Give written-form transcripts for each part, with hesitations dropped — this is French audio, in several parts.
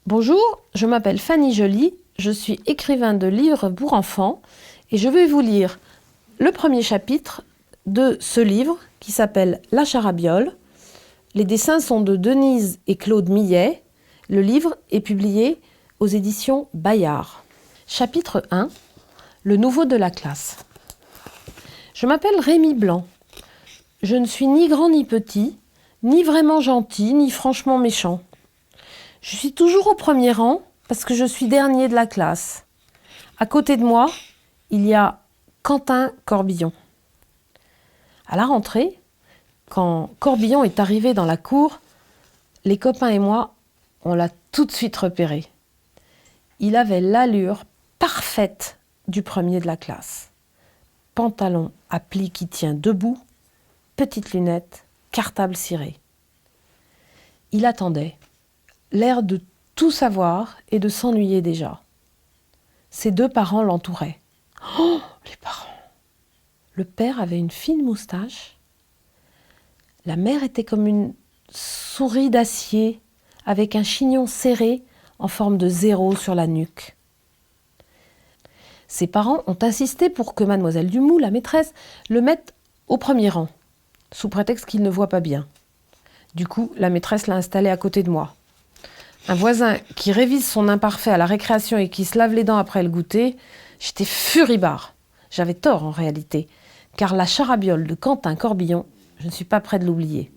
Bonjour, je m'appelle Fanny Joly, je suis écrivain de livres pour enfants et je vais vous lire le premier chapitre de ce livre qui s'appelle La Charabiole. Les dessins sont de Denise et Claude Millet. Le livre est publié aux éditions Bayard. Chapitre 1. Le nouveau de la classe. Je m'appelle Rémi Blanc. Je ne suis ni grand ni petit, ni vraiment gentil, ni franchement méchant. Je suis toujours au premier rang parce que je suis dernier de la classe. À côté de moi, il y a Quentin Corbillon. À la rentrée, quand Corbillon est arrivé dans la cour, les copains et moi, on l'a tout de suite repéré. Il avait l'allure parfaite du premier de la classe. Pantalon à plis qui tient debout, petites lunettes, cartable ciré. Il attendait, l'air de tout savoir et de s'ennuyer déjà. Ses deux parents l'entouraient. Oh, les parents! Le père avait une fine moustache. La mère était comme une souris d'acier avec un chignon serré en forme de zéro sur la nuque. Ses parents ont insisté pour que mademoiselle Dumoult, la maîtresse, le mette au premier rang, sous prétexte qu'il ne voit pas bien. Du coup, la maîtresse l'a installé à côté de moi. Un voisin qui révise son imparfait à la récréation et qui se lave les dents après le goûter, j'étais furibard. J'avais tort en réalité, car la charabiole de Quentin Corbillon, je ne suis pas près de l'oublier.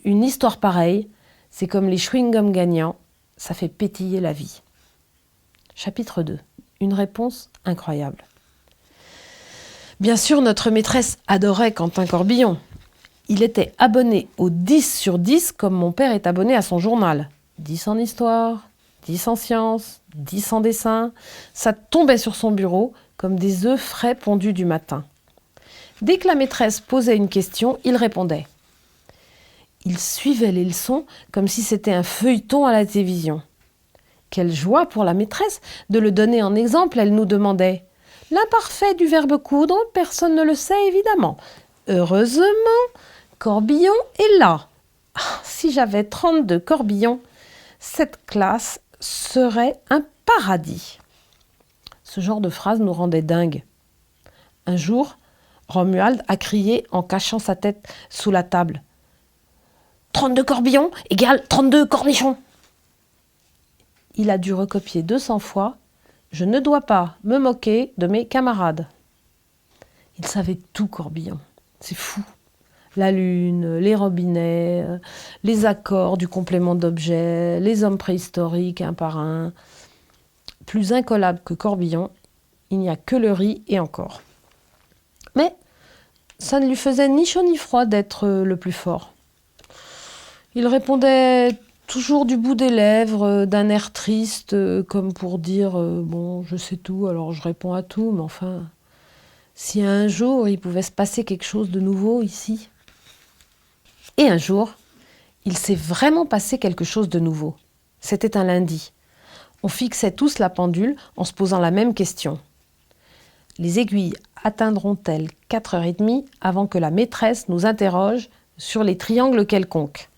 Une histoire pareille, c'est comme les chewing-gums gagnants, ça fait pétiller la vie. Chapitre 2. Une réponse incroyable. Bien sûr, notre maîtresse adorait Quentin Corbillon. Il était abonné au 10 sur 10 comme mon père est abonné à son journal. 10 en histoire, 10 en sciences, 10 en dessin. Ça tombait sur son bureau comme des œufs frais pondus du matin. Dès que la maîtresse posait une question, il répondait. Il suivait les leçons comme si c'était un feuilleton à la télévision. Quelle joie pour la maîtresse de le donner en exemple, elle nous demandait. L'imparfait du verbe coudre, personne ne le sait évidemment. Heureusement, Corbillon est là. Ah, si j'avais 32 Corbillons, cette classe serait un paradis. Ce genre de phrase nous rendait dingues. Un jour, Romuald a crié en cachant sa tête sous la table. 32 Corbillons égale 32 cornichons. Il a dû recopier 200 fois. Je ne dois pas me moquer de mes camarades. Il savait tout, Corbillon. C'est fou. La lune, les robinets, les accords du complément d'objet, les hommes préhistoriques un par un. Plus incollable que Corbillon, il n'y a que le riz et encore. Mais ça ne lui faisait ni chaud ni froid d'être le plus fort. Il répondait toujours du bout des lèvres, d'un air triste, comme pour dire bon, je sais tout, alors je réponds à tout, mais enfin, si un jour il pouvait se passer quelque chose de nouveau ici. Et un jour, il s'est vraiment passé quelque chose de nouveau. C'était un lundi. On fixait tous la pendule en se posant la même question. Les aiguilles atteindront-elles 4h30 avant que la maîtresse nous interroge sur les triangles quelconques ?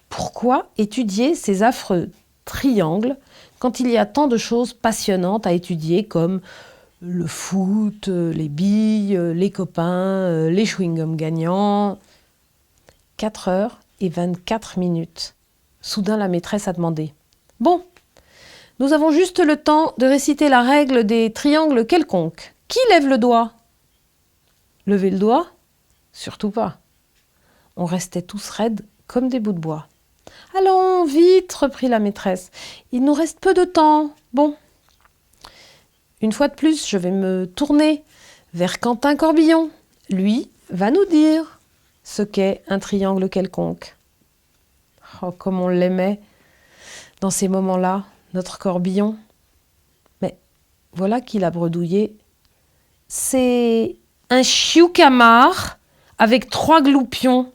Pourquoi étudier ces affreux triangles quand il y a tant de choses passionnantes à étudier comme le foot, les billes, les copains, les chewing-gums gagnants ? 4h24. Soudain, la maîtresse a demandé. « Bon, nous avons juste le temps de réciter la règle des triangles quelconques. Qui lève le doigt ?» Lever le doigt ? Surtout pas. On restait tous raides comme des bouts de bois. « Allons, vite !» reprit la maîtresse. « Il nous reste peu de temps. Bon. » Une fois de plus, je vais me tourner vers Quentin Corbillon. Lui va nous dire ce qu'est un triangle quelconque. Oh, comme on l'aimait dans ces moments-là, notre Corbillon. Mais voilà qu'il a bredouillé. C'est un chioucamar avec 3 gloupions.